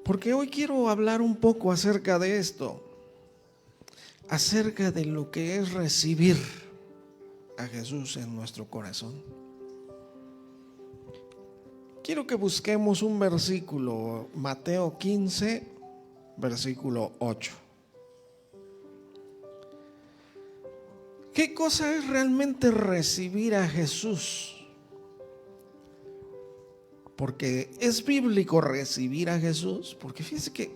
Porque hoy quiero hablar un poco acerca de esto, acerca de lo que es recibir a Jesús en nuestro corazón. Quiero que busquemos un versículo, Mateo 15, versículo 8. ¿Qué cosa es realmente recibir a Jesús? Porque es bíblico recibir a Jesús, porque fíjense que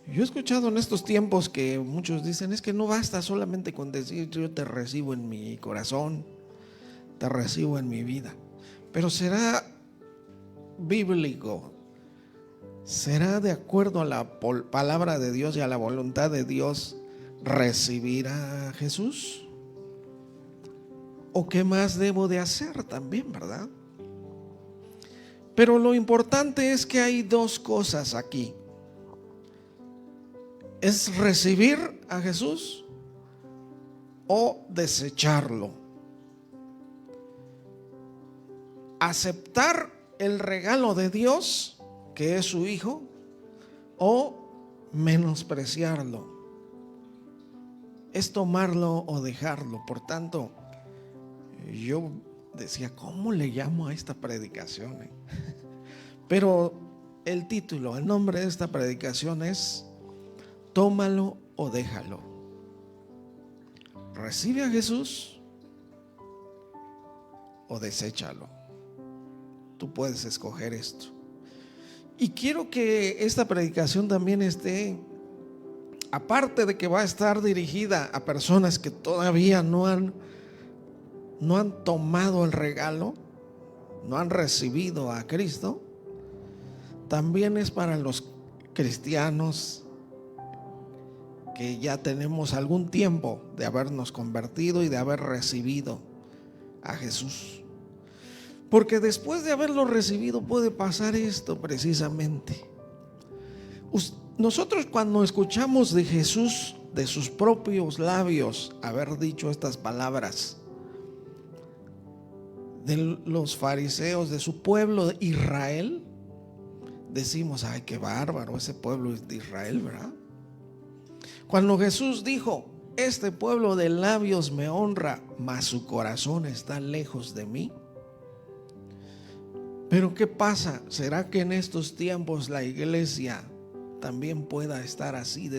yo he escuchado en estos tiempos que muchos dicen, es que no basta solamente con decir yo te recibo en mi corazón, te recibo en mi vida. Pero será bíblico, será de acuerdo a la palabra de Dios y a la voluntad de Dios recibir a Jesús. ¿O qué más debo de hacer también, verdad? Pero lo importante es que hay dos cosas aquí. Es recibir a Jesús o desecharlo. Aceptar el regalo de Dios, que es su Hijo, o menospreciarlo. Es tomarlo o dejarlo. Por tanto, yo decía, ¿cómo le llamo a esta predicación? Pero el título, el nombre de esta predicación es tómalo o déjalo. Recibe a Jesús o deséchalo. Tú puedes escoger esto. Y quiero que esta predicación también esté, aparte de que va a estar dirigida a personas que todavía no han tomado el regalo, no han recibido a Cristo, también es para los cristianos que ya tenemos algún tiempo de habernos convertido y de haber recibido a Jesús. Porque después de haberlo recibido puede pasar esto precisamente. Nosotros cuando escuchamos de Jesús, de sus propios labios, haber dicho estas palabras, de los fariseos, de su pueblo de Israel, decimos, ay, qué bárbaro, ese pueblo es de Israel, ¿verdad? Cuando Jesús dijo, este pueblo de labios me honra, mas su corazón está lejos de mí. Pero ¿qué pasa? ¿Será que en estos tiempos la iglesia también pueda estar así,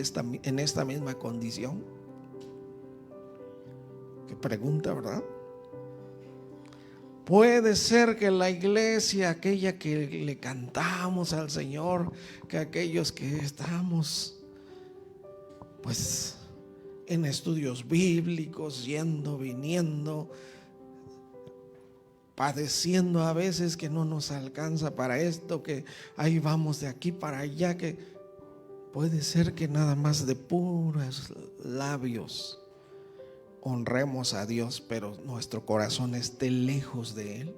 en esta misma condición? Qué pregunta, ¿verdad? Puede ser que la iglesia, aquella que le cantamos al Señor, que aquellos que estamos pues en estudios bíblicos, yendo, viniendo, padeciendo a veces que no nos alcanza para esto, que ahí vamos de aquí para allá, que puede ser que nada más de puros labios honremos a Dios, pero nuestro corazón esté lejos de Él.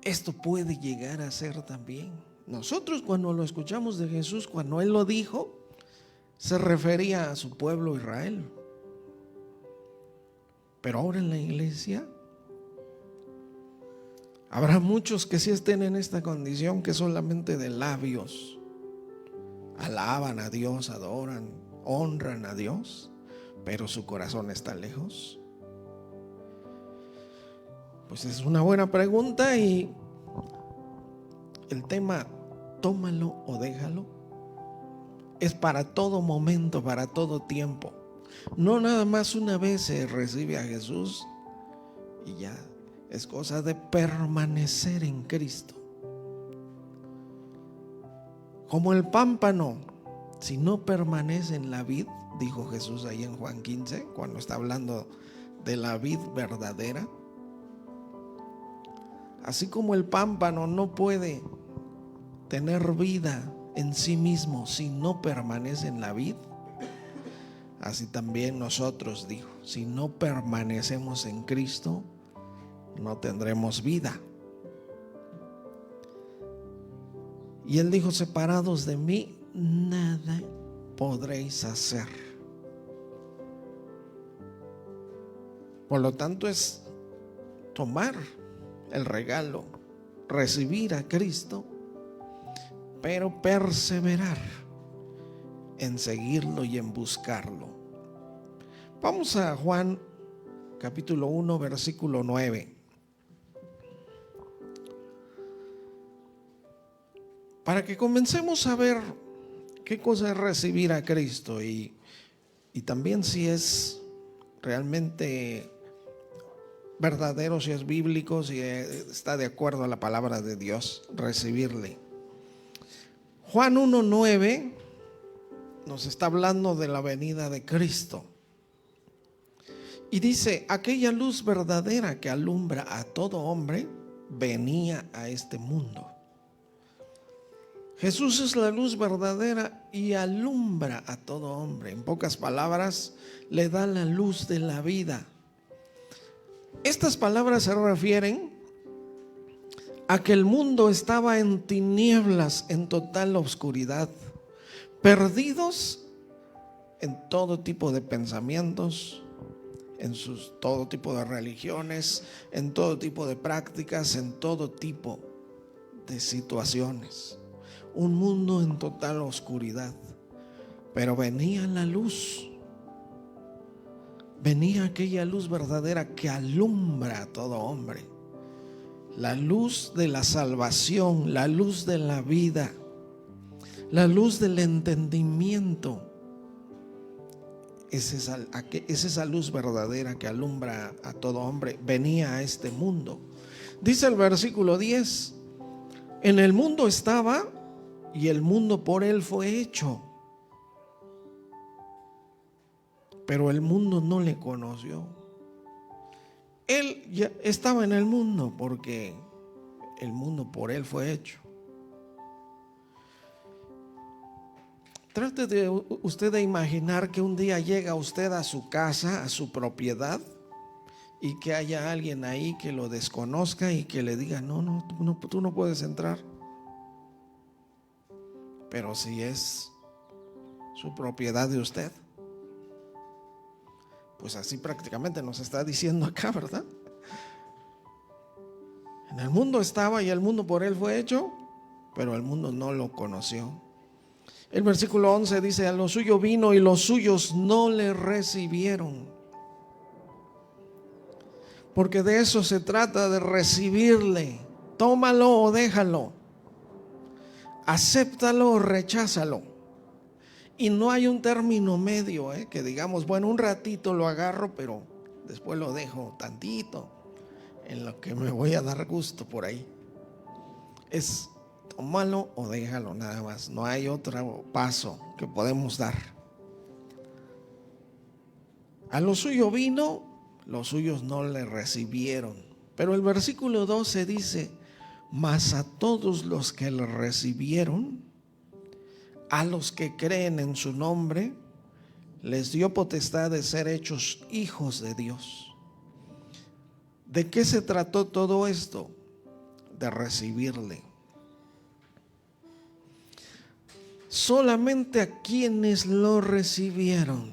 Esto puede llegar a ser también. Nosotros cuando lo escuchamos de Jesús, cuando Él lo dijo, se refería a su pueblo Israel. Pero ahora en la iglesia habrá muchos que sí estén en esta condición, que solamente de labios alaban a Dios, adoran, honran a Dios, pero su corazón está lejos. Pues es una buena pregunta y el tema tómalo o déjalo es para todo momento, para todo tiempo. No nada más una vez se recibe a Jesús y ya, es cosa de permanecer en Cristo. Como el pámpano, si no permanece en la vid, dijo Jesús ahí en Juan 15, cuando está hablando de la vid verdadera. Así como el pámpano no puede tener vida en sí mismo si no permanece en la vid, así también nosotros, dijo, si no permanecemos en Cristo, no tendremos vida. Y Él dijo, separados de mí, nada podréis hacer. Por lo tanto, es tomar el regalo recibir a Cristo, pero perseverar en seguirlo y en buscarlo. Vamos a Juan capítulo 1, versículo 9. Para que comencemos a ver qué cosa es recibir a Cristo y también si es realmente verdadero, si es bíblico, si está de acuerdo a la palabra de Dios, recibirle. Juan 1:9 nos está hablando de la venida de Cristo. Y dice, aquella luz verdadera que alumbra a todo hombre, venía a este mundo. Jesús es la luz verdadera y alumbra a todo hombre. En pocas palabras, le da la luz de la vida. Estas palabras se refieren a que el mundo estaba en tinieblas, en total oscuridad, perdidos en todo tipo de pensamientos, en todo tipo de religiones, en todo tipo de prácticas, en todo tipo de situaciones. Un mundo en total oscuridad, pero venía la luz. Venía aquella luz verdadera que alumbra a todo hombre. La luz de la salvación, la luz de la vida, la luz del entendimiento. Es esa luz verdadera que alumbra a todo hombre. Venía a este mundo. Dice el versículo 10: en el mundo estaba y el mundo por él fue hecho, pero el mundo no le conoció. Él ya estaba en el mundo porque el mundo por él fue hecho. Trate de usted de imaginar que un día llega usted a su casa, a su propiedad, y que haya alguien ahí que lo desconozca y que le diga, no, tú no puedes entrar. Pero si es su propiedad de usted, pues así prácticamente nos está diciendo acá, ¿verdad? En el mundo estaba y el mundo por él fue hecho, pero el mundo no lo conoció. El versículo 11 dice, a lo suyo vino y los suyos no le recibieron. Porque de eso se trata, de recibirle. Tómalo o déjalo. Acéptalo o recházalo. Y no hay un término medio, que digamos, bueno, un ratito lo agarro, pero después lo dejo tantito, en lo que me voy a dar gusto por ahí. Es tómalo o déjalo, nada más. No hay otro paso que podemos dar. A lo suyo vino, los suyos no le recibieron. Pero el versículo 12 dice, mas a todos los que le recibieron, a los que creen en su nombre, les dio potestad de ser hechos hijos de Dios. ¿De qué se trató todo esto? De recibirle. Solamente a quienes lo recibieron.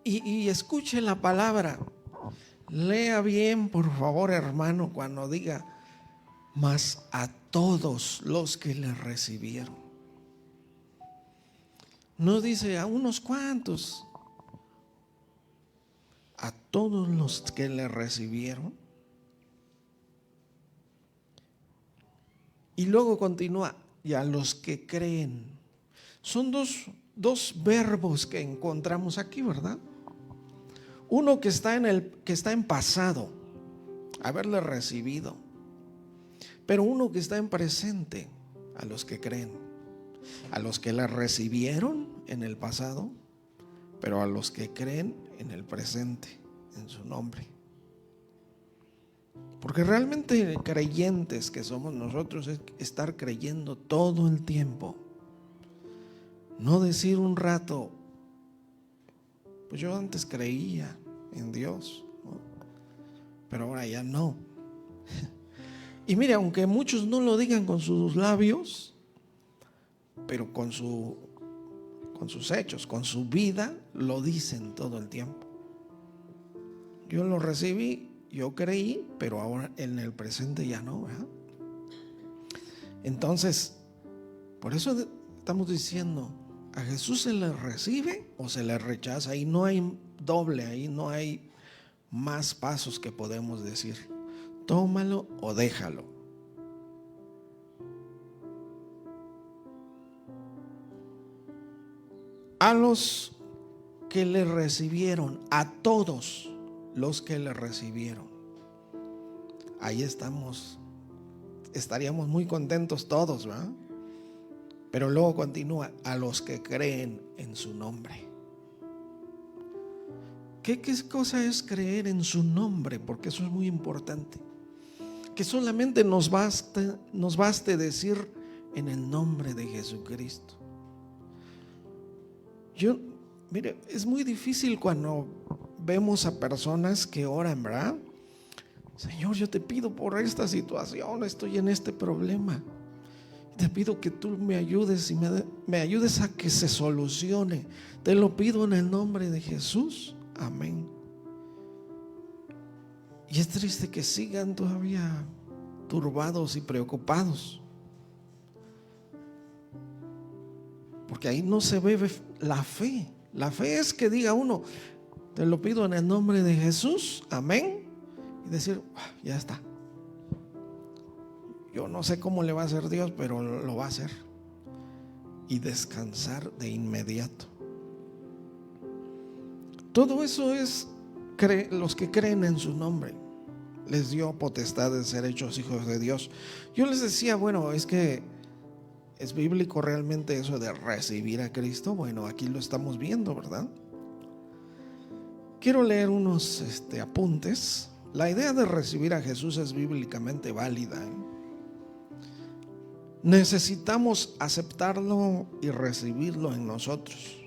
Y escuche la palabra. Lea bien, por favor, hermano, cuando diga, mas a todos los que le recibieron. No dice a unos cuantos, a todos los que le recibieron. Y luego continúa, y a los que creen. Son dos verbos que encontramos aquí, ¿verdad? Uno que está en pasado, haberle recibido. Pero uno que está en presente, a los que creen. A los que le recibieron en el pasado, pero a los que creen en el presente, en su nombre. Porque realmente creyentes que somos nosotros es estar creyendo todo el tiempo. No decir un rato, pues yo antes creía en Dios, ¿no? Pero ahora ya no. Y mire, aunque muchos no lo digan con sus labios, pero con sus hechos, con su vida, lo dicen todo el tiempo. Yo lo recibí yo creí, pero ahora en el presente ya no, ¿verdad? Entonces, por eso estamos diciendo, a Jesús se le recibe o se le rechaza. Ahí no hay doble, ahí no hay más pasos que podemos decir. Tómalo o déjalo. A los que le recibieron, a todos los que le recibieron, ahí estaríamos muy contentos todos, ¿verdad? Pero luego continúa, a los que creen en su nombre. ¿Qué cosa es creer en su nombre? Porque eso es muy importante. Que solamente nos baste decir en el nombre de Jesucristo. Mire, es muy difícil cuando vemos a personas que oran, ¿verdad? Señor, yo te pido por esta situación, estoy en este problema. Te pido que tú me ayudes y me ayudes a que se solucione. Te lo pido en el nombre de Jesús. Amén. Y es triste que sigan todavía turbados y preocupados, porque ahí no se ve la fe. La fe es que diga uno, te lo pido en el nombre de Jesús, amén, y decir, ya está. Yo no sé cómo le va a hacer Dios, pero lo va a hacer. Y descansar de inmediato. Todo eso es los que creen en su nombre. Les dio potestad de ser hechos hijos de Dios. Yo les decía, bueno, es que es bíblico realmente eso de recibir a Cristo. Bueno, aquí lo estamos viendo, ¿verdad? Quiero leer unos apuntes. La idea de recibir a Jesús es bíblicamente válida, ¿eh? Necesitamos aceptarlo y recibirlo en nosotros.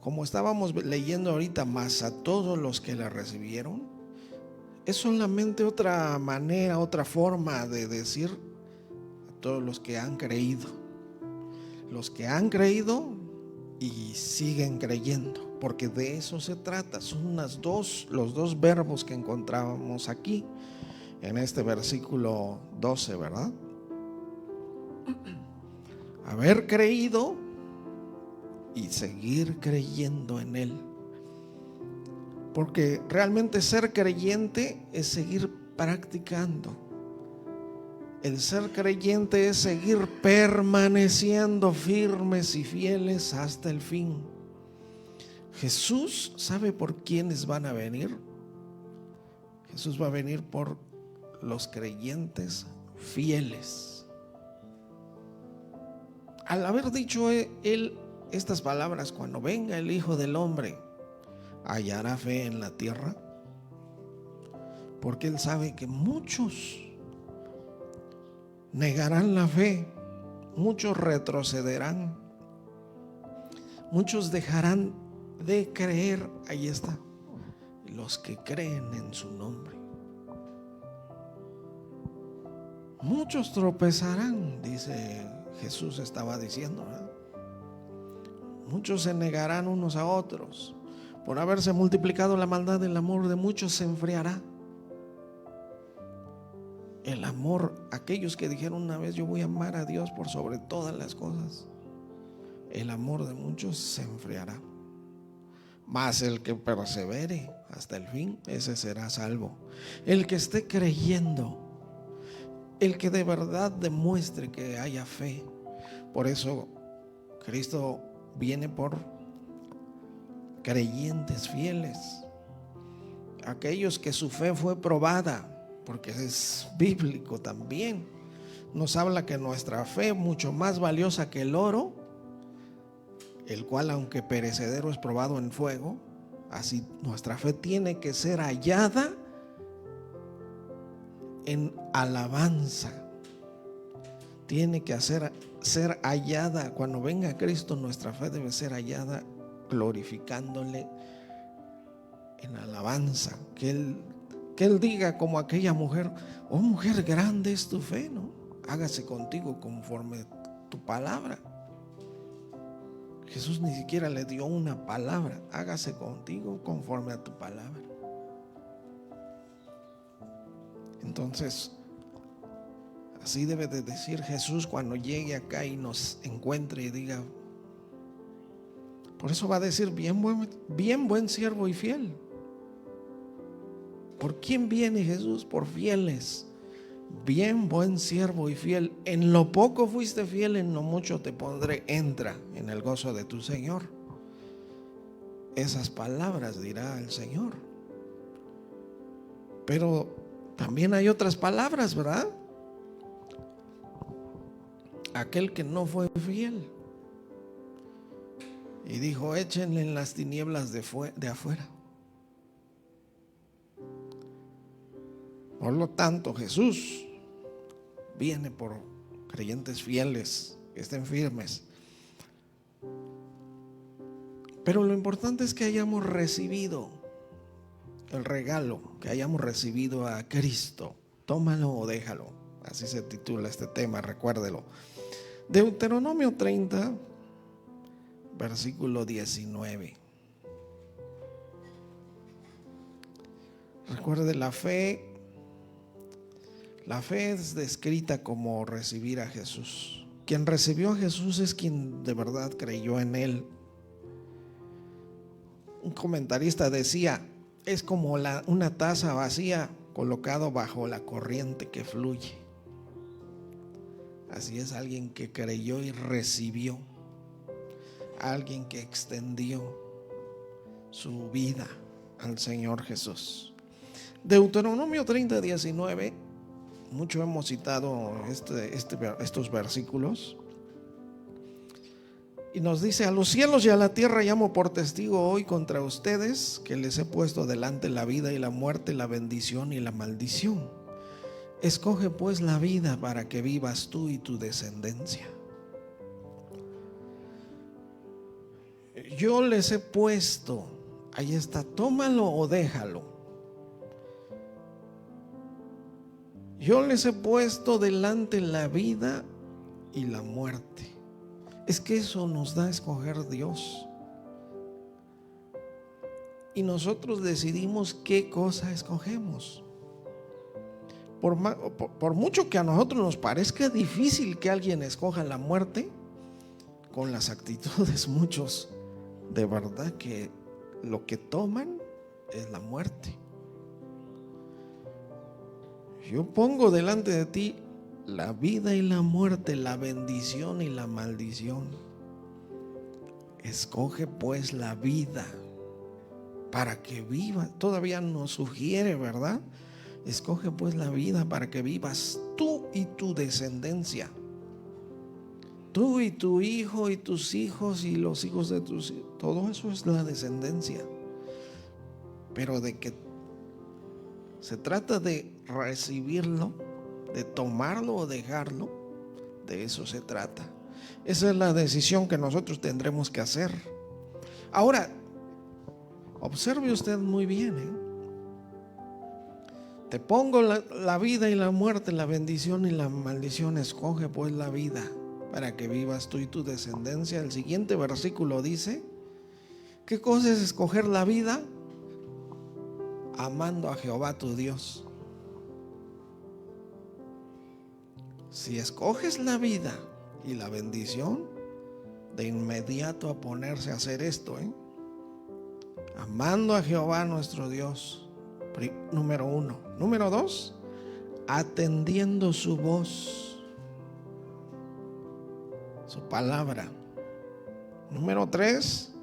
Como estábamos leyendo ahorita, más a todos los que le recibieron, es solamente otra manera, otra forma de decir a todos los que han creído. Los que han creído y siguen creyendo, porque de eso se trata. Son los dos verbos que encontrábamos aquí en este versículo 12, ¿verdad? Haber creído y seguir creyendo en Él. Porque realmente ser creyente es seguir practicando. El ser creyente es seguir permaneciendo firmes y fieles hasta el fin. Jesús sabe por quiénes van a venir. Jesús va a venir por los creyentes fieles. Al haber dicho Él estas palabras, cuando venga el Hijo del Hombre, ¿hallará fe en la tierra? Porque Él sabe que muchos negarán la fe, muchos retrocederán, muchos dejarán de creer. Ahí está, los que creen en su nombre. Muchos tropezarán, dice Jesús, estaba diciendo, ¿verdad? Muchos se negarán unos a otros. Por haberse multiplicado la maldad, el amor de muchos se enfriará. El amor, aquellos que dijeron una vez, yo voy a amar a Dios por sobre todas las cosas, el amor de muchos se enfriará. Mas el que persevere hasta el fin, ese será salvo. El que esté creyendo, el que de verdad demuestre que haya fe. Por eso Cristo viene por creyentes fieles, aquellos que su fe fue probada, porque es bíblico también. Nos habla que nuestra fe, mucho más valiosa que el oro, el cual aunque perecedero es probado en fuego, así nuestra fe tiene que ser hallada en alabanza. Tiene que ser hallada. Cuando venga Cristo, nuestra fe debe ser hallada glorificándole en alabanza. Que Él diga como aquella mujer, oh mujer, grande es tu fe, ¿no? Hágase contigo conforme tu palabra. Jesús ni siquiera le dio una palabra, hágase contigo conforme a tu palabra. Entonces, así debe de decir Jesús cuando llegue acá y nos encuentre y diga. Por eso va a decir, bien buen siervo y fiel. ¿Por quién viene Jesús? Por fieles. Bien buen siervo y fiel. En lo poco fuiste fiel, en lo mucho te pondré. Entra en el gozo de tu Señor. Esas palabras dirá el Señor. Pero también hay otras palabras, ¿verdad? Aquel que no fue fiel y dijo, échenle en las tinieblas de afuera. Por lo tanto, Jesús viene por creyentes fieles que estén firmes. Pero lo importante es que hayamos recibido el regalo, que hayamos recibido a Cristo. Tómalo o déjalo. Así se titula este tema, recuérdelo. Deuteronomio 30, versículo 19. Recuerde, la fe es descrita como recibir a Jesús. Quien recibió a Jesús es quien de verdad creyó en Él. Un comentarista decía, es como una taza vacía colocado bajo la corriente que fluye. Así es alguien que creyó y recibió, alguien que extendió su vida al Señor Jesús. Deuteronomio 30, 19, mucho hemos citado estos versículos. Y nos dice, a los cielos y a la tierra llamo por testigo hoy contra ustedes que les he puesto delante la vida y la muerte, la bendición y la maldición. Escoge pues la vida para que vivas tú y tu descendencia. Yo les he puesto, ahí está, tómalo o déjalo. Yo les he puesto delante la vida y la muerte. Es que eso nos da a escoger Dios. Y nosotros decidimos qué cosa escogemos. Por mucho que a nosotros nos parezca difícil que alguien escoja la muerte, con las actitudes muchos de verdad que lo que toman es la muerte. Yo pongo delante de ti la vida y la muerte, la bendición y la maldición. Escoge pues la vida para que vivas. Todavía nos sugiere, ¿verdad? Escoge pues la vida para que vivas tú y tu descendencia. Tú y tu hijo y tus hijos y los hijos de tus hijos. Todo eso es la descendencia. Pero de que se trata de recibirlo, de tomarlo o dejarlo, de eso se trata. Esa es la decisión que nosotros tendremos que hacer. Ahora, observe usted muy bien, Te pongo la vida y la muerte, la bendición y la maldición. Escoge pues la vida para que vivas tú y tu descendencia. El siguiente versículo dice, ¿qué cosa es escoger la vida? Amando a Jehová tu Dios. Si escoges la vida y la bendición, de inmediato a ponerse a hacer esto, amando a Jehová nuestro Dios, número 1. Número 2, atendiendo su voz, su palabra. Número 3,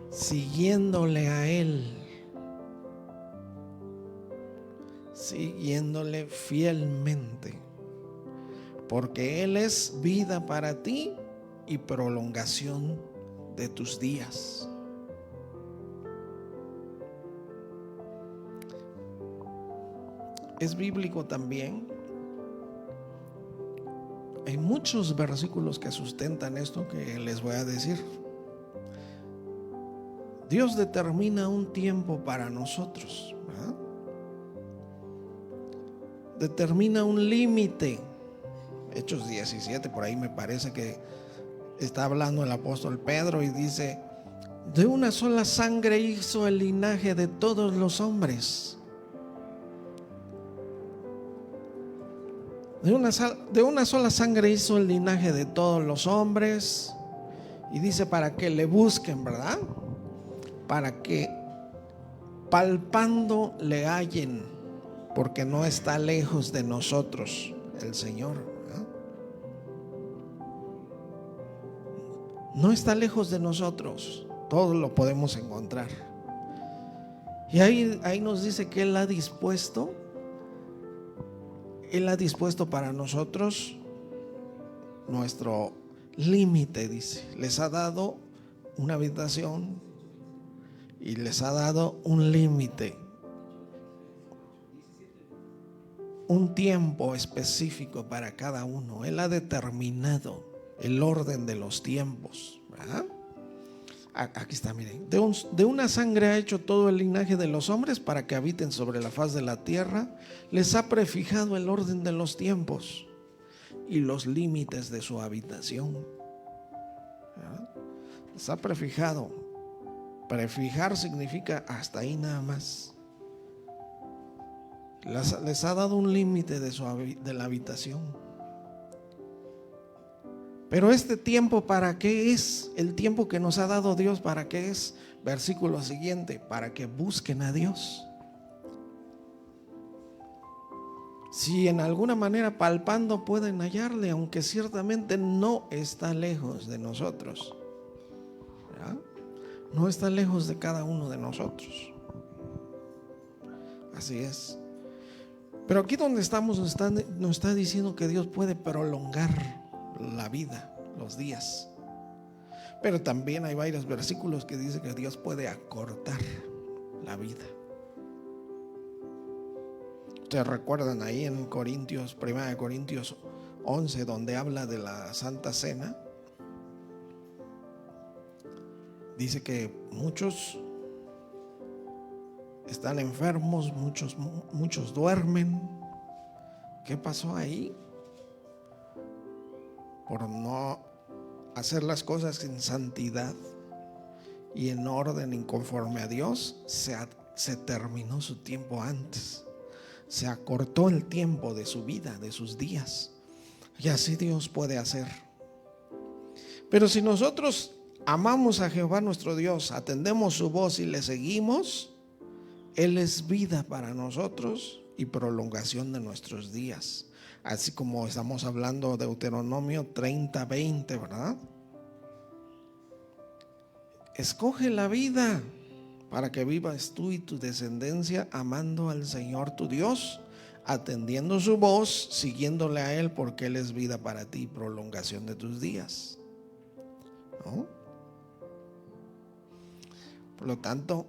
siguiéndole a Él, siguiéndole fielmente, porque Él es vida para ti y prolongación de tus días. Es bíblico también. Hay muchos versículos que sustentan esto que les voy a decir. Dios determina un tiempo para nosotros, ¿verdad? Determina un límite. Hechos 17, por ahí me parece que está hablando el apóstol Pedro y dice, de una sola sangre hizo el linaje de todos los hombres, De una sola sangre hizo el linaje de todos los hombres. Y dice para que le busquen, ¿verdad? Para que palpando le hallen, porque no está lejos de nosotros el Señor, ¿verdad? No está lejos de nosotros, todo lo podemos encontrar. Y ahí nos dice que Él ha dispuesto para nosotros nuestro límite, dice. Les ha dado una habitación y les ha dado un límite, un tiempo específico para cada uno. Él ha determinado el orden de los tiempos, ¿verdad? Aquí está, miren. De una sangre ha hecho todo el linaje de los hombres para que habiten sobre la faz de la tierra. Les ha prefijado el orden de los tiempos y los límites de su habitación. ¿Verdad? Les ha prefijado. Prefijar significa hasta ahí nada más. Les ha dado un límite de la habitación. Pero este tiempo, ¿para qué es? El tiempo que nos ha dado Dios, ¿para qué es? Versículo siguiente: para que busquen a Dios. Si en alguna manera palpando pueden hallarle, aunque ciertamente no está lejos de nosotros, ¿verdad? No está lejos de cada uno de nosotros. Así es. Pero aquí donde estamos nos está diciendo que Dios puede prolongar la vida, los días. Pero también hay varios versículos que dicen que Dios puede acortar la vida. Ustedes recuerdan ahí en Corintios, 1 Corintios 11, donde habla de la Santa Cena. Dice que muchos están enfermos, muchos duermen. ¿Qué pasó ahí? Por no hacer las cosas en santidad y en orden y conforme a Dios, se terminó su tiempo antes. Se acortó el tiempo de su vida, de sus días. Y así Dios puede hacer. Pero si nosotros amamos a Jehová nuestro Dios, atendemos su voz y le seguimos, Él es vida para nosotros y prolongación de nuestros días. Así como estamos hablando de Deuteronomio 30:20, ¿verdad? Escoge la vida para que vivas tú y tu descendencia amando al Señor tu Dios, atendiendo su voz, siguiéndole a Él, porque Él es vida para ti y prolongación de tus días, ¿no? Por lo tanto,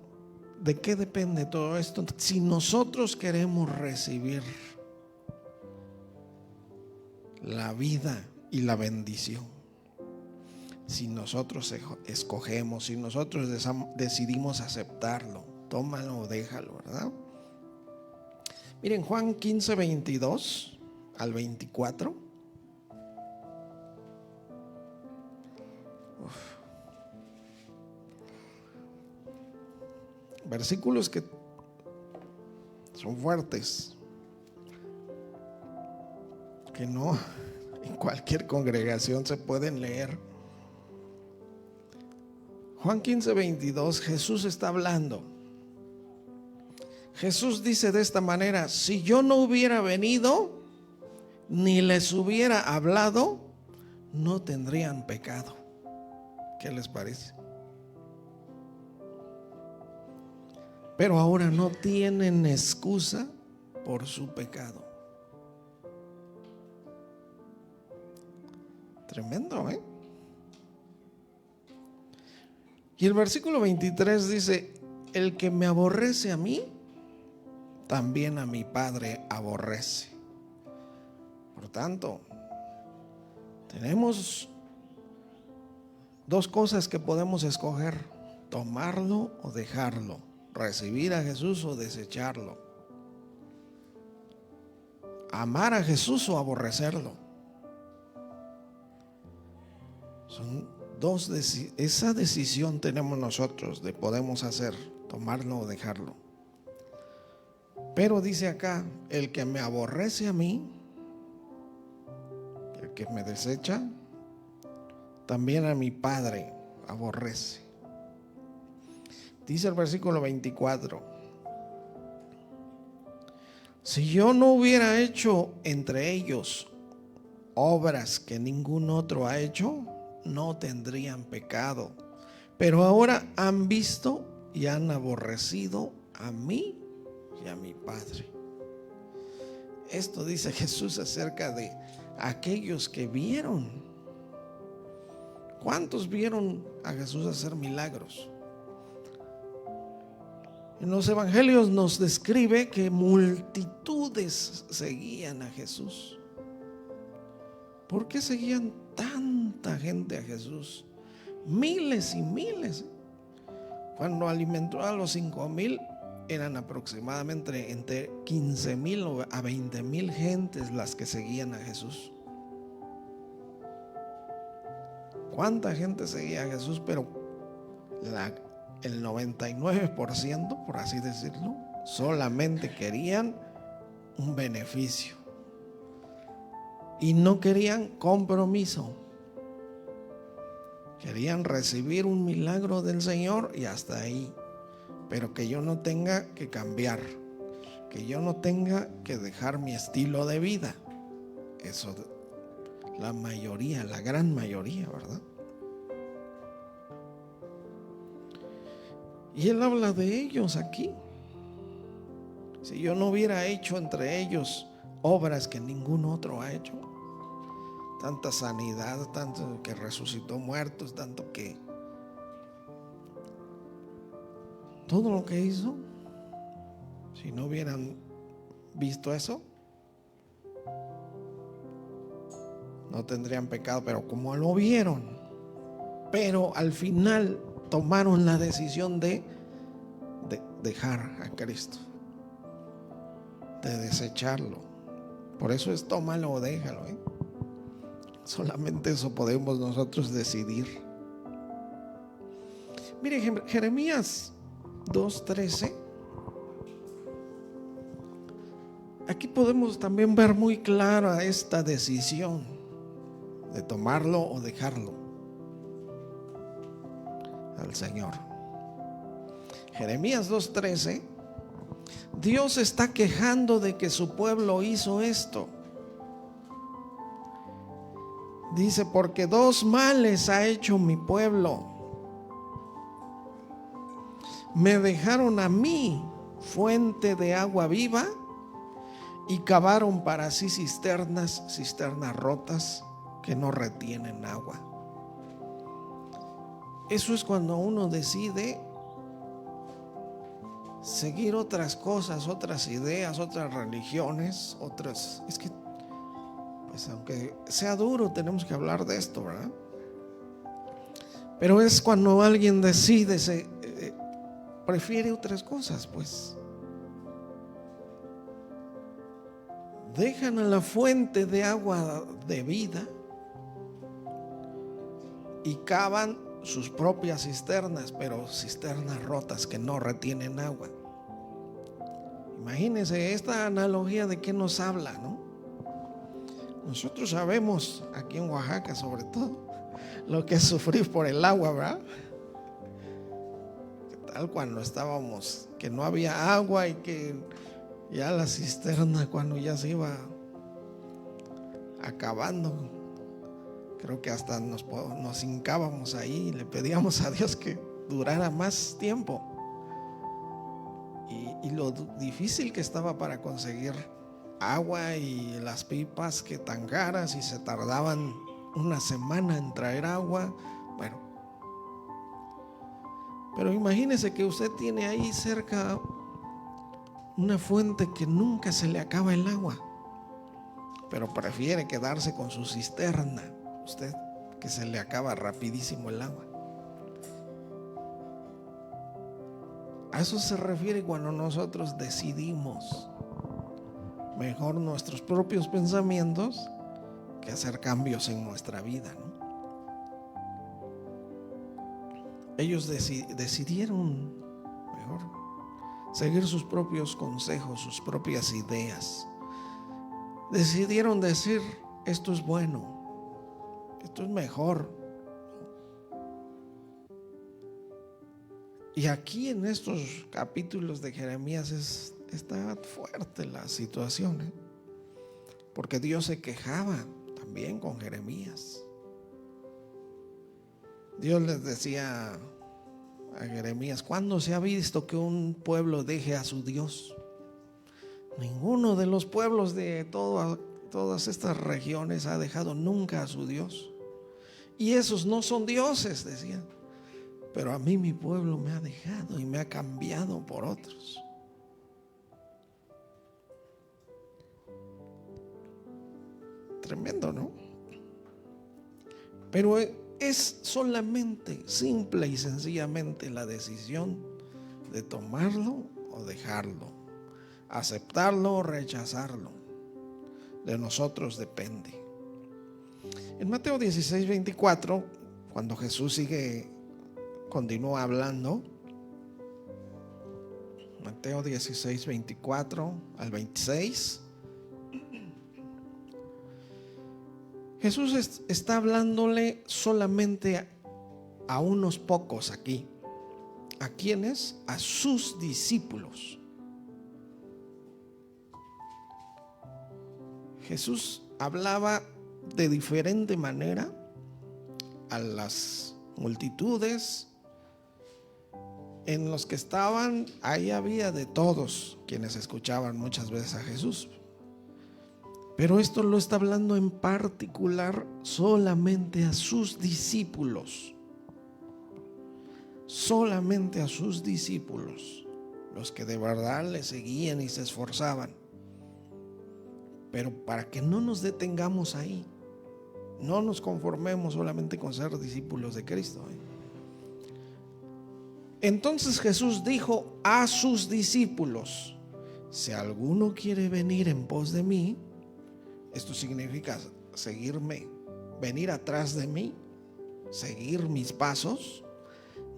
¿de qué depende todo esto? Si nosotros queremos recibir la vida y la bendición, si nosotros escogemos, si nosotros decidimos aceptarlo, tómalo o déjalo, ¿verdad? Miren, Juan 15:22 al 24. Versículos que son fuertes, que no en cualquier congregación se pueden leer. Juan 15:22, Jesús está hablando. Jesús dice de esta manera: si yo no hubiera venido ni les hubiera hablado, no tendrían pecado. ¿Qué les parece? Pero ahora no tienen excusa por su pecado. Tremendo, ¿eh? Y el versículo 23 dice: el que me aborrece a mí, también a mi Padre aborrece. Por tanto, tenemos dos cosas que podemos escoger: tomarlo o dejarlo, recibir a Jesús o desecharlo, amar a Jesús o aborrecerlo. Son dos, esa decisión tenemos nosotros de podemos hacer, tomarlo o dejarlo. Pero dice acá: el que me aborrece a mí, que me desecha, también a mi Padre aborrece. Dice el versículo 24: si yo no hubiera hecho entre ellos obras que ningún otro ha hecho, no tendrían pecado. Pero ahora han visto y han aborrecido a mí y a mi Padre. Esto dice Jesús acerca de aquellos que vieron. ¿Cuántos vieron a Jesús hacer milagros? En los evangelios nos describe que multitudes seguían a Jesús. ¿Por qué seguían tanta gente a Jesús? Miles y miles. Cuando alimentó a los 5,000, eran aproximadamente entre 15,000 a 20,000 gentes las que seguían a Jesús. ¿Cuánta gente seguía a Jesús? Pero el 99%, por así decirlo, solamente querían un beneficio y no querían compromiso. Querían recibir un milagro del Señor y hasta ahí, pero que yo no tenga que cambiar, que yo no tenga que dejar mi estilo de vida. Eso, la mayoría, la gran mayoría, ¿verdad? Y él habla de ellos aquí. Si yo no hubiera hecho entre ellos obras que ningún otro ha hecho, tanta sanidad, tanto que resucitó muertos, tanto que todo lo que hizo, si no hubieran visto eso, no tendrían pecado. Pero como lo vieron, pero al final tomaron la decisión de dejar a Cristo, de desecharlo. Por eso es tómalo o déjalo, ¿eh? Solamente eso podemos nosotros decidir. Mire, Jeremías 2:13. Aquí podemos también ver muy clara esta decisión de tomarlo o dejarlo al Señor. Jeremías 2:13. Dios está quejando de que su pueblo hizo esto. Dice: porque dos males ha hecho mi pueblo. Me dejaron a mí fuente de agua viva y cavaron para sí cisternas rotas que no retienen agua. Eso es cuando uno decide seguir otras cosas, otras ideas, otras religiones, otras. Es que, pues aunque sea duro, tenemos que hablar de esto, ¿verdad? Pero es cuando alguien decide, prefiere otras cosas, pues. Dejan a la fuente de agua de vida y cavan sus propias cisternas, pero cisternas rotas que no retienen agua. Imagínense esta analogía de qué nos habla, ¿no? Nosotros sabemos aquí en Oaxaca, sobre todo, lo que es sufrir por el agua, ¿verdad? ¿Qué tal cuando estábamos, que no había agua y que ya la cisterna, cuando ya se iba acabando? Creo que hasta nos hincábamos ahí y le pedíamos a Dios que durara más tiempo. Y lo difícil que estaba para conseguir agua, y las pipas que tan caras y se tardaban una semana en traer agua. Bueno, pero imagínese que usted tiene ahí cerca una fuente que nunca se le acaba el agua, pero prefiere quedarse con su cisterna. Usted, que se le acaba rapidísimo el agua. A eso se refiere cuando nosotros decidimos mejor nuestros propios pensamientos que hacer cambios en nuestra vida, ¿no? Ellos decidieron mejor seguir sus propios consejos, sus propias ideas. Decidieron decir: esto es bueno, Esto es mejor. Y aquí en estos capítulos de Jeremías está fuerte la situación, ¿eh? Porque Dios se quejaba también con Jeremías. Dios les decía a Jeremías: ¿cuándo se ha visto que un pueblo deje a su Dios? Ninguno de los pueblos de todas estas regiones ha dejado nunca a su Dios. Y esos no son dioses, decían. Pero a mí mi pueblo me ha dejado y me ha cambiado por otros. Tremendo, ¿no? Pero es solamente, simple y sencillamente, la decisión de tomarlo o dejarlo, aceptarlo o rechazarlo. De nosotros depende. En Mateo 16:24, cuando Jesús continúa hablando, Mateo 16:24 al 26, Jesús está hablándole solamente a unos pocos aquí. ¿A quiénes? A sus discípulos. Jesús hablaba de diferente manera a las multitudes en los que estaban. Ahí había de todos quienes escuchaban muchas veces a Jesús. Pero esto lo está hablando en particular solamente a sus discípulos. Solamente a sus discípulos, los que de verdad le seguían y se esforzaban. Pero para que no nos detengamos ahí, no nos conformemos solamente con ser discípulos de Cristo, ¿eh? Entonces Jesús dijo a sus discípulos: si alguno quiere venir en pos de mí, esto significa seguirme, venir atrás de mí, seguir mis pasos,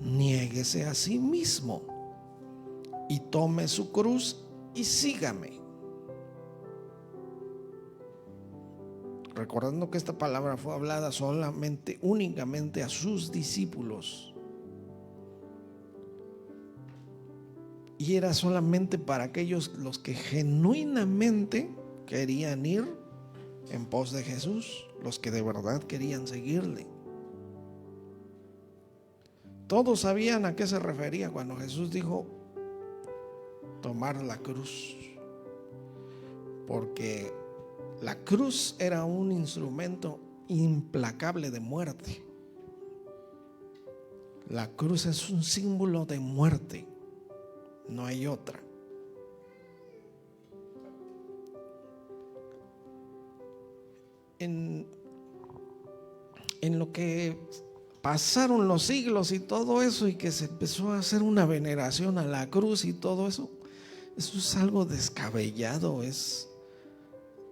niéguese a sí mismo y tome su cruz y sígame. Recordando que esta palabra fue hablada únicamente a sus discípulos. Y era solamente para aquellos los que genuinamente querían ir en pos de Jesús, los que de verdad querían seguirle. Todos sabían a qué se refería cuando Jesús dijo tomar la cruz, porque la cruz era un instrumento implacable de muerte. La cruz es un símbolo de muerte, no hay otra. En lo que pasaron los siglos y todo eso, y que se empezó a hacer una veneración a la cruz y todo eso, eso es algo descabellado, es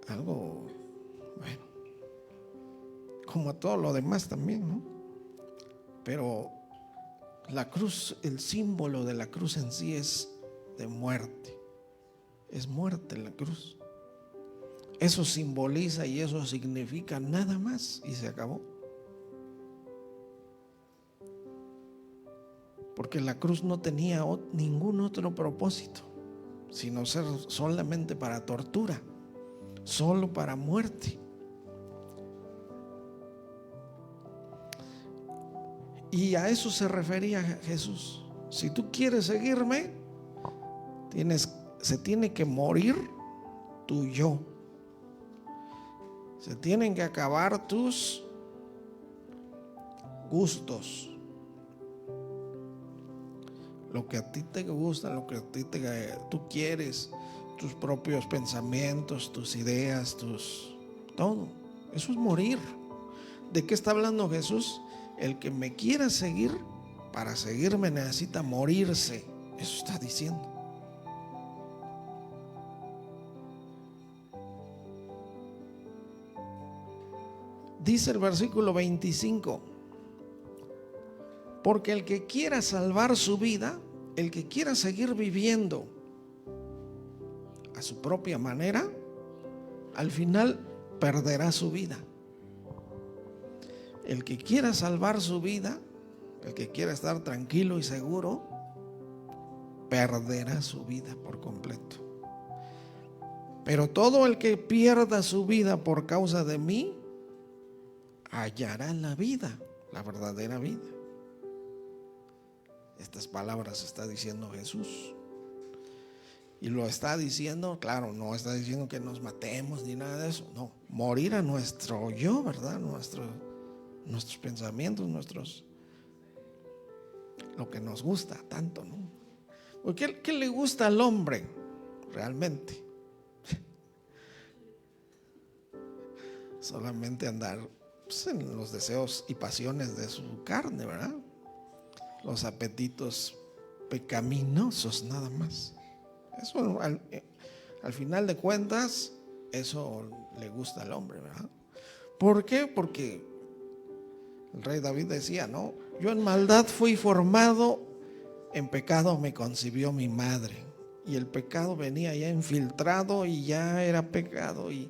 algo, bueno, como a todo lo demás también, ¿no? Pero la cruz, el símbolo de la cruz en sí es de muerte. Es muerte la cruz. Eso simboliza y eso significa nada más, y se acabó. Porque la cruz no tenía ningún otro propósito, sino ser solamente para tortura, solo para muerte. Y a eso se refería Jesús. Si tú quieres seguirme, se tiene que morir tu yo. Se tienen que acabar tus gustos, lo que a ti te gusta, lo que a ti tú quieres, tus propios pensamientos, tus ideas, todo. Eso es morir. ¿De qué está hablando Jesús? El que me quiera seguir, para seguirme necesita morirse. Eso está diciendo. Dice el versículo 25: porque el que quiera salvar su vida, el que quiera seguir viviendo a su propia manera, al final perderá su vida. el que quiera salvar su vida, el que quiera estar tranquilo y seguro, perderá su vida por completo. Pero todo el que pierda su vida por causa de mí, hallará la vida, la verdadera vida. Estas palabras está diciendo Jesús. Y lo está diciendo, claro, no está diciendo que nos matemos ni nada de eso. No, morir a nuestro yo, ¿verdad? Nuestros pensamientos, lo que nos gusta tanto, ¿no? Porque ¿qué le gusta al hombre realmente? Solamente andar pues, en los deseos y pasiones de su carne, ¿verdad? Los apetitos pecaminosos nada más. Eso al final de cuentas, eso le gusta al hombre, ¿verdad? ¿Por qué? Porque el rey David decía, ¿no? Yo en maldad fui formado, en pecado me concibió mi madre. Y el pecado venía ya infiltrado y ya era pecado, y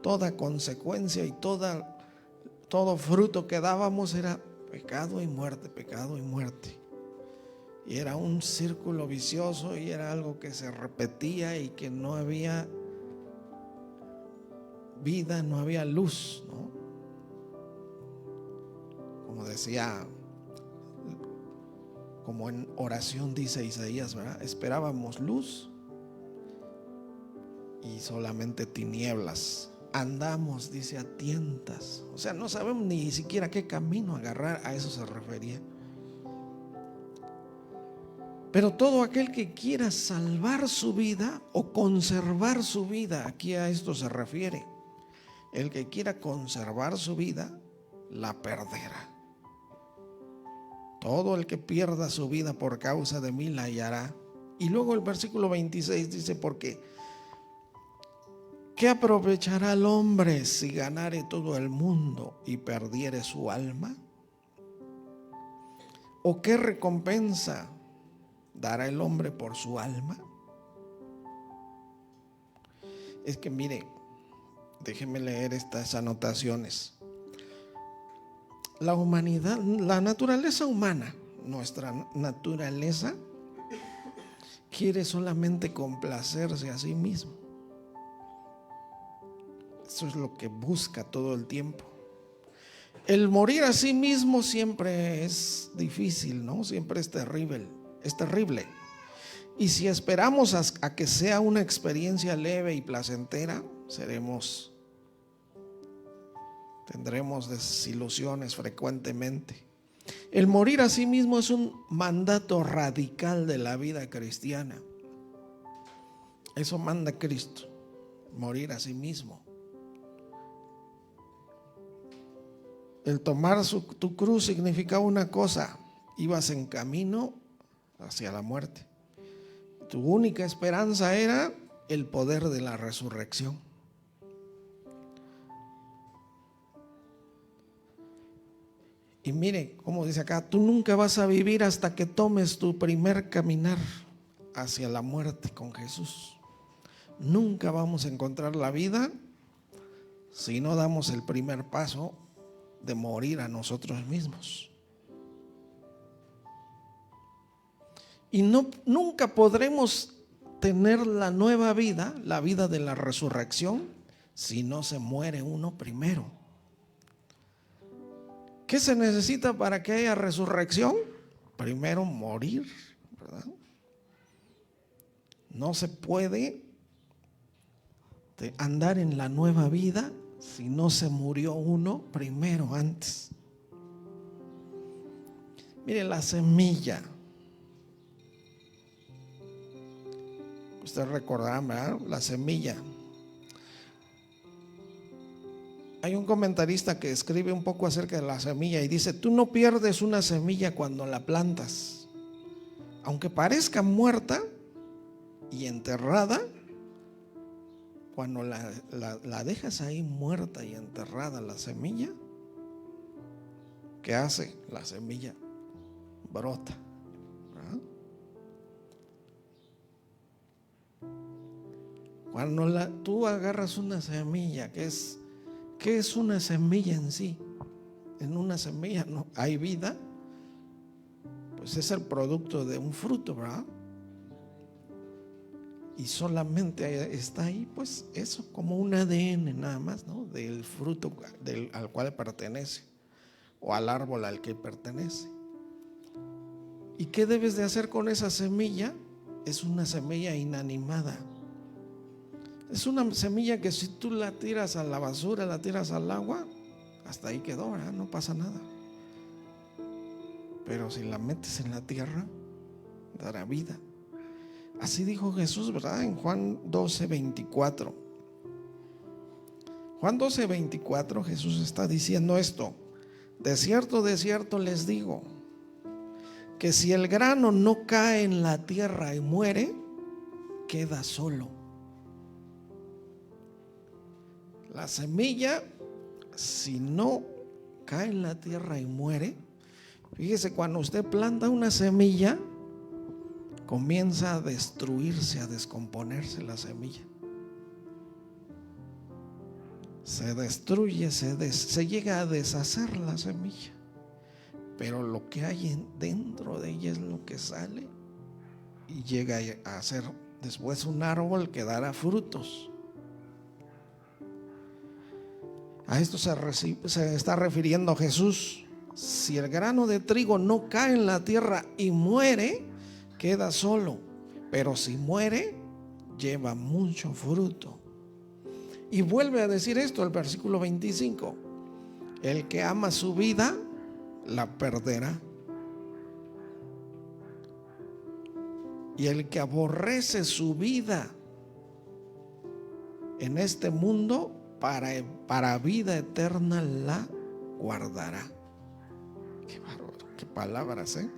toda consecuencia y todo fruto que dábamos era pecado y muerte, pecado y muerte. Y era un círculo vicioso y era algo que se repetía y que no había vida, no había luz, ¿no? Como decía, como en oración dice Isaías, ¿verdad? Esperábamos luz y solamente tinieblas. Andamos, dice, a tientas. O sea, no sabemos ni siquiera qué camino agarrar, a eso se refería. Pero todo aquel que quiera salvar su vida o conservar su vida, aquí a esto se refiere. El que quiera conservar su vida, la perderá. Todo el que pierda su vida por causa de mí la hallará. Y luego el versículo 26 dice, porque ¿qué aprovechará el hombre si ganare todo el mundo y perdiere su alma? ¿O qué recompensa dará el hombre por su alma? Es que mire, déjeme leer estas anotaciones. La humanidad, la naturaleza humana, nuestra naturaleza, quiere solamente complacerse a sí mismo. Eso es lo que busca todo el tiempo. El morir a sí mismo siempre es difícil, ¿no? Siempre es terrible. Y si esperamos a que sea una experiencia leve y placentera, tendremos desilusiones frecuentemente. El morir a sí mismo es un mandato radical de la vida cristiana. Eso manda Cristo, morir a sí mismo. El tomar tu cruz significaba una cosa: ibas en camino hacia la muerte. Tu única esperanza era el poder de la resurrección. Y mire cómo dice acá, tú nunca vas a vivir hasta que tomes tu primer caminar hacia la muerte con Jesús. Nunca vamos a encontrar la vida si no damos el primer paso de morir a nosotros mismos. Y nunca podremos tener la nueva vida, la vida de la resurrección, si no se muere uno primero. ¿Qué se necesita para que haya resurrección? Primero morir, ¿verdad? No se puede andar en la nueva vida si no se murió uno primero antes. Mire la semilla. Usted recordará, ¿verdad? La semilla. Hay un comentarista que escribe un poco acerca de la semilla y dice, tú no pierdes una semilla cuando la plantas. Aunque parezca muerta y enterrada, cuando la dejas ahí muerta y enterrada la semilla, ¿qué hace? La semilla brota, ¿verdad? Cuando tú agarras una semilla, ¿qué es una semilla en sí? en una semilla no hay vida, pues es el producto de un fruto, ¿verdad? Y solamente está ahí, pues eso, como un ADN nada más, ¿no? Del fruto al cual pertenece, o al árbol al que pertenece. ¿Y qué debes de hacer con esa semilla? Es una semilla inanimada. Es una semilla que si tú la tiras a la basura, la tiras al agua, hasta ahí quedó, ¿verdad? No pasa nada. Pero si la metes en la tierra, dará vida. Así dijo Jesús, ¿verdad? En Juan 12:24. Juan 12:24, Jesús está diciendo esto: de cierto les digo, que si el grano no cae en la tierra y muere, queda solo. La semilla, si no cae en la tierra y muere, fíjese, cuando usted planta una semilla, comienza a destruirse, a descomponerse la semilla. Se destruye, se llega a deshacer la semilla. Pero lo que hay dentro de ella es lo que sale y llega a ser después un árbol que dará frutos. A esto se está refiriendo Jesús. Si el grano de trigo no cae en la tierra y muere, queda solo, pero si muere, lleva mucho fruto. Y vuelve a decir esto el versículo 25: el que ama su vida la perderá, y el que aborrece su vida en este mundo, para vida eterna la guardará. Qué bárbaro, qué palabras, ¿eh?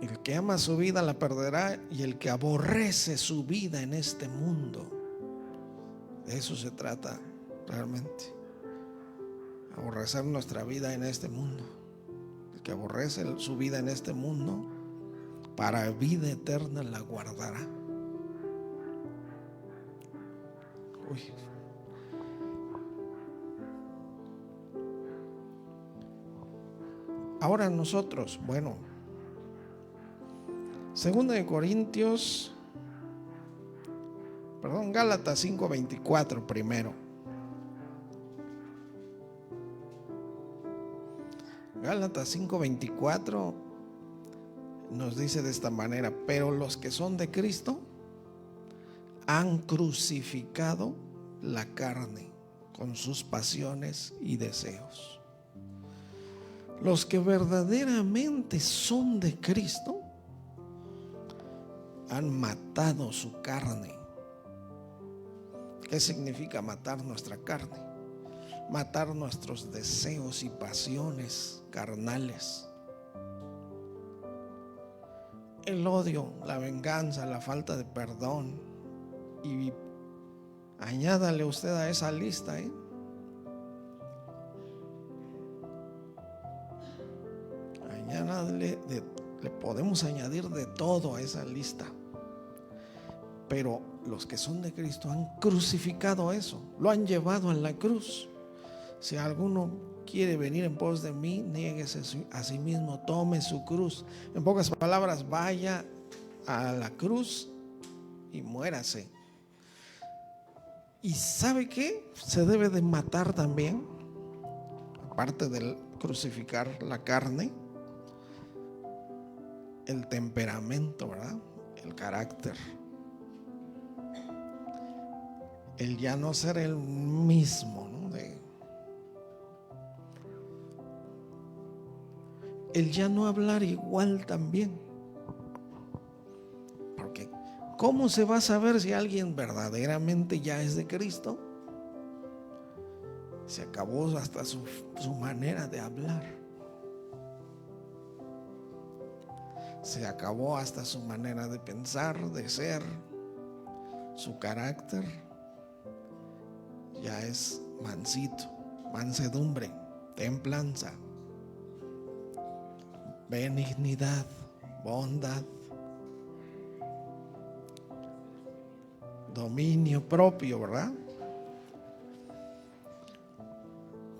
El que ama su vida la perderá, y el que aborrece su vida en este mundo. De eso se trata realmente. Aborrecer nuestra vida en este mundo. El que aborrece su vida en este mundo, para vida eterna la guardará. Uy. Ahora nosotros, bueno, 2 Gálatas 5:24 primero. Gálatas 5:24 nos dice de esta manera: pero los que son de Cristo han crucificado la carne con sus pasiones y deseos. Los que verdaderamente son de Cristo han matado su carne. ¿Qué significa matar nuestra carne? Matar nuestros deseos y pasiones carnales. El odio, la venganza, la falta de perdón. Y añádale usted a esa lista, le podemos añadir de todo a esa lista. Pero los que son de Cristo han crucificado eso, lo han llevado en la cruz. Si alguno quiere venir en pos de mí, niéguese a sí mismo, tome su cruz. En pocas palabras, vaya a la cruz y muérase. ¿Y sabe qué? Se debe de matar también, aparte del crucificar la carne, el temperamento, ¿verdad? El carácter. El ya no ser el mismo, ¿no? El ya no hablar igual también. Porque ¿cómo se va a saber si alguien verdaderamente ya es de Cristo? Se acabó hasta su manera de hablar. Se acabó hasta su manera de pensar, de ser, su carácter. Ya es mansito, mansedumbre, templanza, benignidad, bondad, dominio propio, ¿verdad?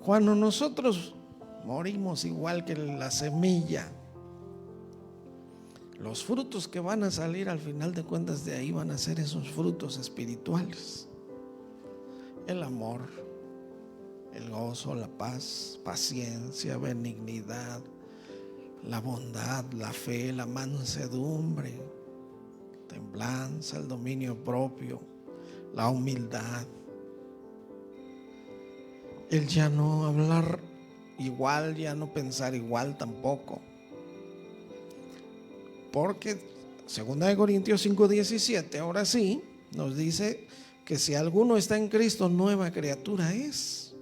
Cuando nosotros morimos igual que la semilla, los frutos que van a salir al final de cuentas de ahí van a ser esos frutos espirituales: el amor, el gozo, la paz, paciencia, benignidad, la bondad, la fe, la mansedumbre, templanza, el dominio propio, la humildad, el ya no hablar igual, ya no pensar igual tampoco. Porque 2 Corintios 5:17, ahora sí, nos dice que si alguno está en Cristo, nueva criatura es.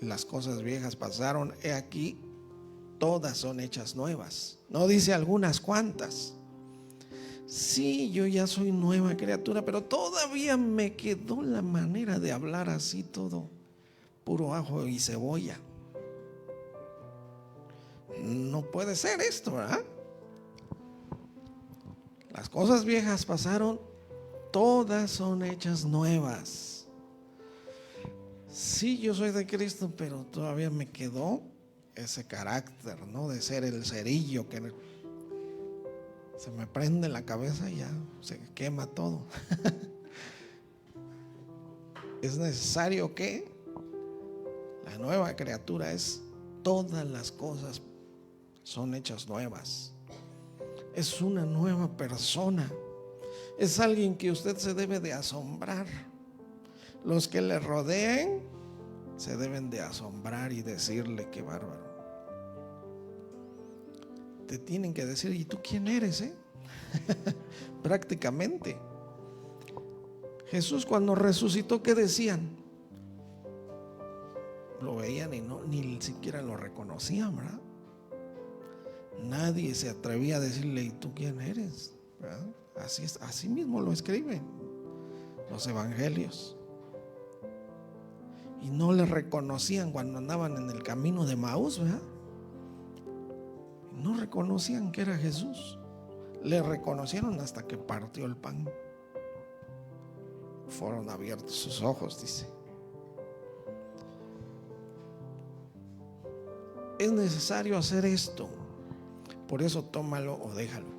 Las cosas viejas pasaron, he aquí, todas son hechas nuevas. No dice algunas cuantas. Sí, yo ya soy nueva criatura, pero todavía me quedó la manera de hablar así todo, puro ajo y cebolla. No puede ser esto, ¿verdad? Las cosas viejas pasaron, todas son hechas nuevas. Sí, yo soy de Cristo, pero todavía me quedó ese carácter, ¿no? De ser el cerillo que se me prende la cabeza y ya se quema todo. Es necesario que la nueva criatura es todas las cosas son hechas nuevas. Es una nueva persona. Es alguien que usted se debe de asombrar. Los que le rodeen se deben de asombrar y decirle: qué bárbaro. Te tienen que decir: ¿y tú quién eres? Prácticamente. Jesús cuando resucitó, ¿qué decían? Lo veían y ni siquiera lo reconocían, ¿verdad? Nadie se atrevía a decirle: ¿y tú quién eres? ¿Verdad? Así es, así mismo lo escriben los evangelios. Y no le reconocían cuando andaban en el camino de Maús, ¿verdad? No reconocían que era Jesús. Le reconocieron hasta que partió el pan. Fueron abiertos sus ojos, dice. Es necesario hacer esto. Por eso tómalo o déjalo.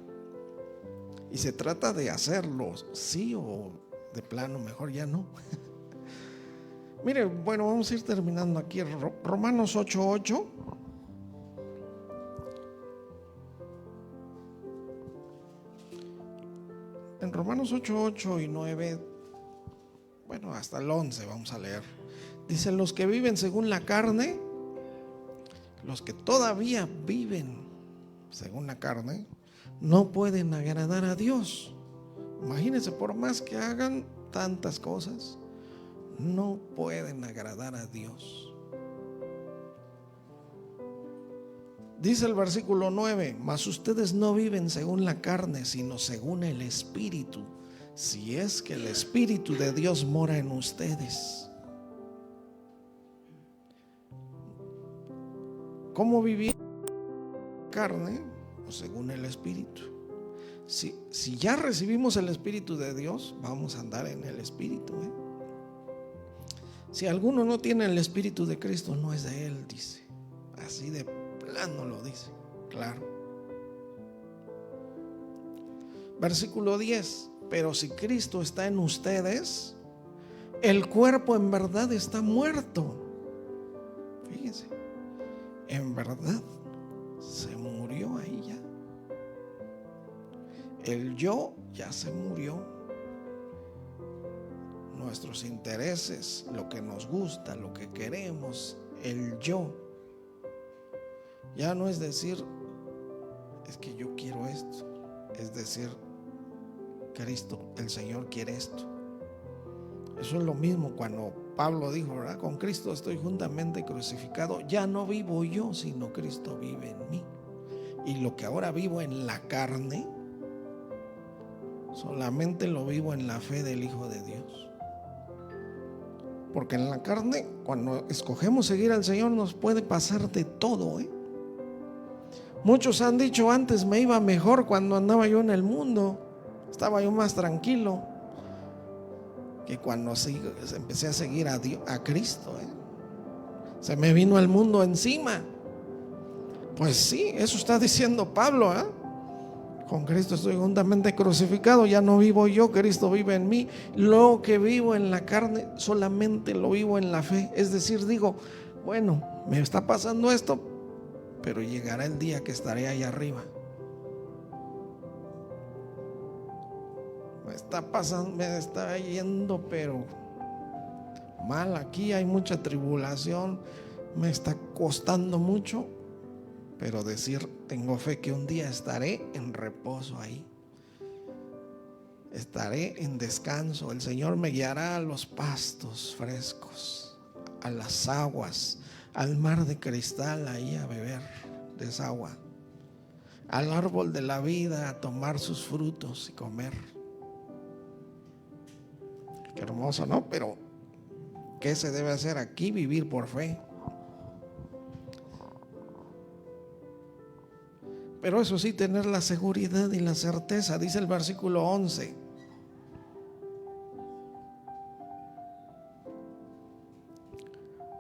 Y se trata de hacerlo, sí, o de plano mejor ya no. Mire, bueno, vamos a ir terminando aquí. Romanos 8:8. En Romanos 8:8 y 9, bueno, hasta el 11 vamos a leer. Dice: los que viven según la carne, los que todavía viven según la carne, no pueden agradar a Dios. Imagínense, por más que hagan tantas cosas, no pueden agradar a Dios. Dice el versículo 9: mas ustedes no viven según la carne, sino según el Espíritu, si es que el Espíritu de Dios mora en ustedes. ¿Cómo vivir carne o según el Espíritu? Si ya recibimos el Espíritu de Dios, vamos a andar en el Espíritu, ¿eh? Si alguno no tiene el Espíritu de Cristo, no es de él, dice. Así de plano lo dice, claro. Versículo 10: pero si Cristo está en ustedes, el cuerpo en verdad está muerto. Fíjense, en verdad se murió ahí ya. El yo ya se murió. Nuestros intereses, lo que nos gusta, lo que queremos, el yo. Ya no es decir: es que yo quiero esto. Es decir: Cristo, el Señor quiere esto. Eso es lo mismo cuando Pablo dijo, ¿verdad? Con Cristo estoy juntamente crucificado. Ya no vivo yo, sino Cristo vive en mí. Y lo que ahora vivo en la carne, solamente lo vivo en la fe del Hijo de Dios. Porque en la carne, cuando escogemos seguir al Señor, nos puede pasar de todo, ¿eh? Muchos han dicho: antes me iba mejor cuando andaba yo en el mundo, estaba yo más tranquilo, que cuando empecé a seguir a Cristo, ¿eh? Se me vino el mundo encima. Pues sí, eso está diciendo Pablo, ¿eh? Con Cristo estoy juntamente crucificado, ya no vivo yo, Cristo vive en mí. Lo que vivo en la carne solamente lo vivo en la fe. Es decir, digo, bueno, me está pasando esto, pero llegará el día que estaré ahí arriba. Me está pasando, me está yendo, pero mal aquí, hay mucha tribulación, me está costando mucho, pero decir, tengo fe que un día estaré en reposo ahí. Estaré en descanso. El Señor me guiará a los pastos frescos, a las aguas, al mar de cristal, ahí a beber de esa agua, al árbol de la vida, a tomar sus frutos y comer. Qué hermoso, ¿no? Pero ¿qué se debe hacer aquí? Vivir por fe. Pero eso sí, tener la seguridad y la certeza. Dice el versículo 11: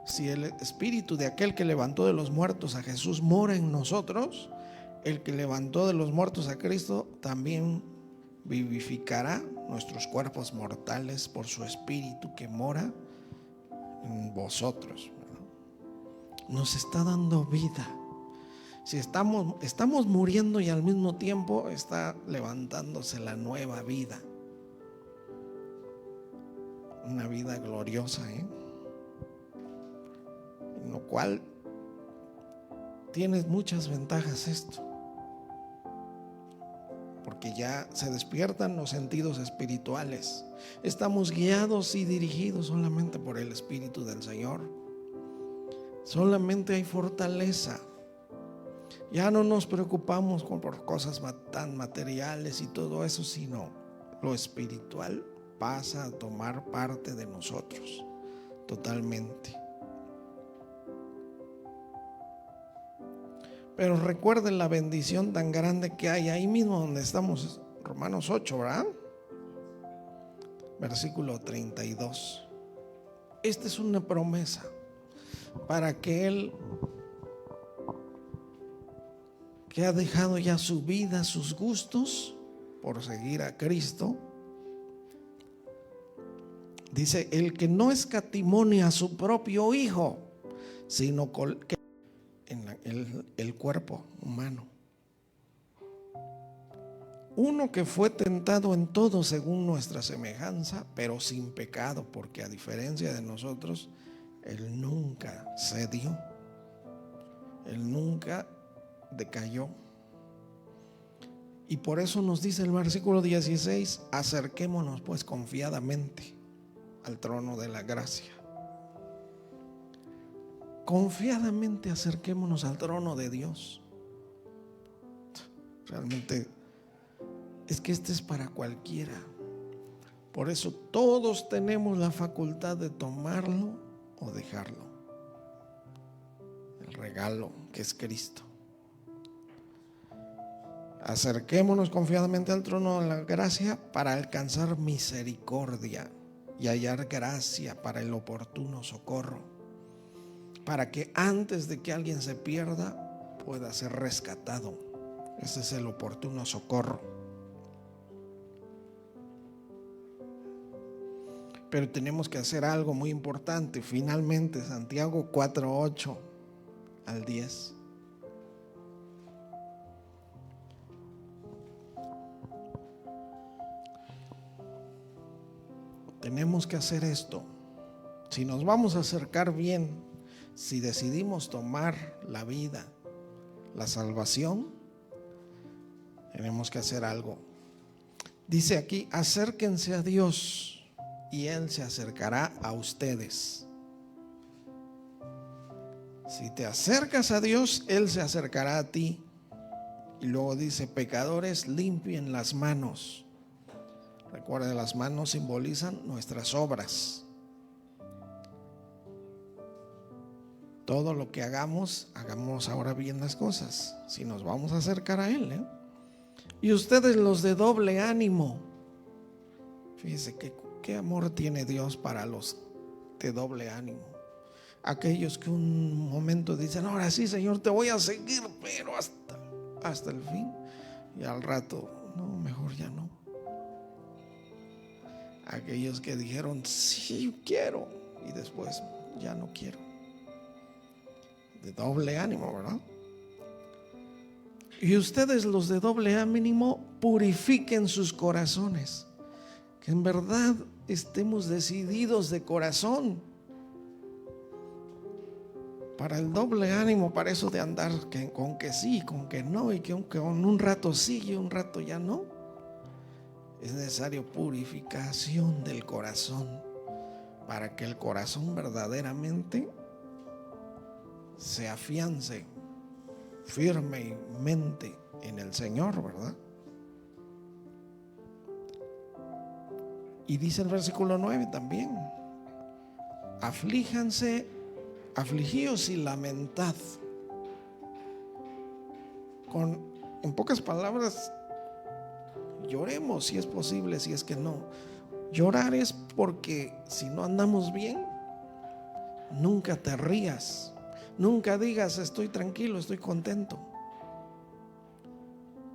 si el espíritu de aquel que levantó de los muertos a Jesús mora en nosotros, el que levantó de los muertos a Cristo también vivificará nuestros cuerpos mortales por su espíritu que mora en vosotros. Nos está dando vida. Si estamos muriendo y al mismo tiempo está levantándose la nueva vida. Una vida gloriosa, en lo cual tiene muchas ventajas esto. Porque ya se despiertan los sentidos espirituales. Estamos guiados y dirigidos solamente por el Espíritu del Señor. Solamente hay fortaleza. Ya no nos preocupamos por cosas tan materiales y todo eso, sino lo espiritual pasa a tomar parte de nosotros totalmente. Pero recuerden la bendición tan grande que hay ahí mismo donde estamos, Romanos 8, ¿verdad? Versículo 32. Esta es una promesa para aquel que ha dejado ya su vida, sus gustos, por seguir a Cristo. Dice, el que no escatimó ni a su propio Hijo, sino que en el cuerpo humano. Uno que fue tentado en todo según nuestra semejanza, pero sin pecado, porque a diferencia de nosotros, Él nunca cedió, Él nunca decayó. Y por eso nos dice el versículo 16, acerquémonos pues confiadamente al trono de la gracia. Confiadamente acerquémonos al trono de Dios. Realmente es que este es para cualquiera. Por eso todos tenemos la facultad de tomarlo o dejarlo. El regalo que es Cristo. Acerquémonos confiadamente al trono de la gracia para alcanzar misericordia y hallar gracia para el oportuno socorro, para que antes de que alguien se pierda pueda ser rescatado. Ese es el oportuno socorro. Pero tenemos que hacer algo muy importante. Finalmente, Santiago 4:8 al 10. Tenemos que hacer esto. Si nos vamos a acercar bien, si decidimos tomar la vida, la salvación, tenemos que hacer algo. Dice aquí, acérquense a Dios y Él se acercará a ustedes. Si te acercas a Dios, Él se acercará a ti. Y luego dice, pecadores, limpien las manos. Recuerden, las manos simbolizan nuestras obras. Todo lo que hagamos ahora bien las cosas, si nos vamos a acercar a Él, Y ustedes los de doble ánimo. Fíjense qué amor tiene Dios para los de doble ánimo. Aquellos que un momento dicen, ahora sí, Señor, te voy a seguir, pero hasta el fin. Y al rato, no, mejor ya no. Aquellos que dijeron, sí, quiero, y después, ya no quiero. De doble ánimo, ¿verdad? Y ustedes, los de doble ánimo, purifiquen sus corazones. Que en verdad estemos decididos de corazón. Para el doble ánimo, para eso de andar con que sí, con que no, y que un rato sí y un rato ya no, es necesario purificación del corazón, para que el corazón verdaderamente se afiance firmemente en el Señor, ¿verdad? Y dice el versículo 9 también: afligíos y lamentad. En pocas palabras, lloremos si es posible, si es que no. Llorar es porque si no andamos bien, nunca te rías, nunca digas estoy tranquilo, estoy contento.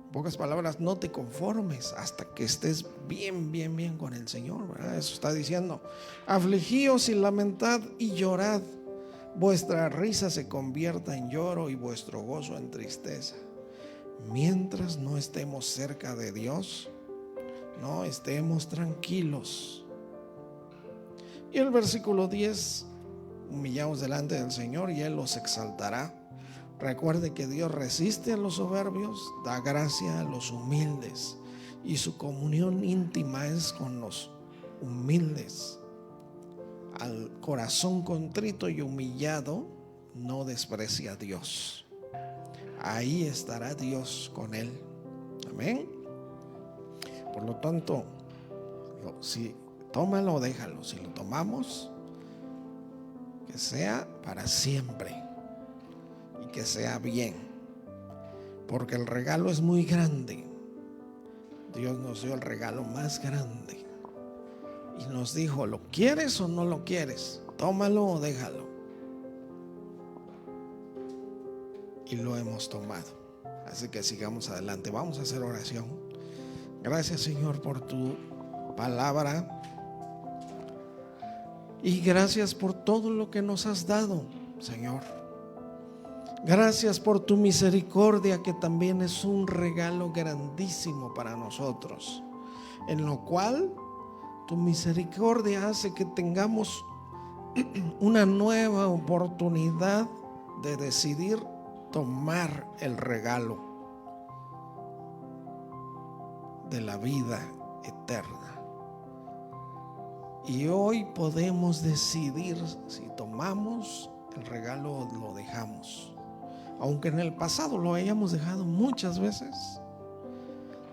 En pocas palabras, no te conformes hasta que estés bien con el Señor, ¿verdad? Eso está diciendo: afligíos y lamentad y llorad, vuestra risa se convierta en lloro y vuestro gozo en tristeza. Mientras no estemos cerca de Dios, no estemos tranquilos. Y el versículo 10: humillaos delante del Señor y Él los exaltará. Recuerde que Dios resiste a los soberbios, da gracia a los humildes, y su comunión íntima es con los humildes. Al corazón contrito y humillado no desprecia a Dios. Ahí estará Dios con él. Amén. Por lo tanto, si tómalo o déjalo. Si lo tomamos, que sea para siempre y que sea bien, porque el regalo es muy grande. Dios nos dio el regalo más grande y nos dijo: ¿lo quieres o no lo quieres? Tómalo o déjalo. Y lo hemos tomado. Así que sigamos adelante. Vamos a hacer oración. Gracias, Señor, por tu palabra. Y gracias por todo lo que nos has dado, Señor. Gracias por tu misericordia, que también es un regalo grandísimo para nosotros, en lo cual tu misericordia hace que tengamos una nueva oportunidad de decidir tomar el regalo de la vida eterna. Y hoy podemos decidir si tomamos el regalo o lo dejamos. Aunque en el pasado lo hayamos dejado muchas veces,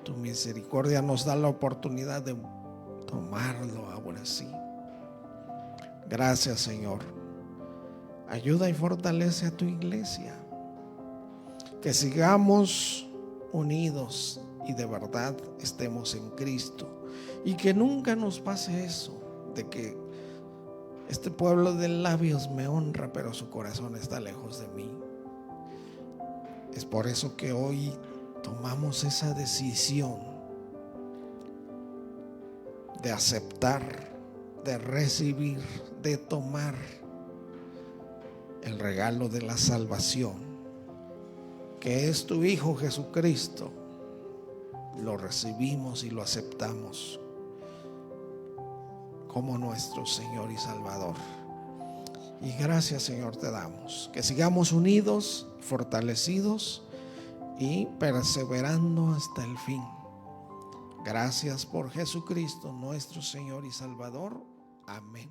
tu misericordia nos da la oportunidad de tomarlo ahora sí. Gracias, Señor. Ayuda y fortalece a tu iglesia. Que sigamos unidos y de verdad estemos en Cristo. Y que nunca nos pase eso de que este pueblo de labios me honra, pero su corazón está lejos de mí. Es por eso que hoy tomamos esa decisión de aceptar, de recibir, de tomar el regalo de la salvación, que es tu Hijo Jesucristo. Lo recibimos y lo aceptamos como nuestro Señor y Salvador. Y gracias, Señor, te damos. Que sigamos unidos, fortalecidos y perseverando hasta el fin. Gracias por Jesucristo, nuestro Señor y Salvador. Amén.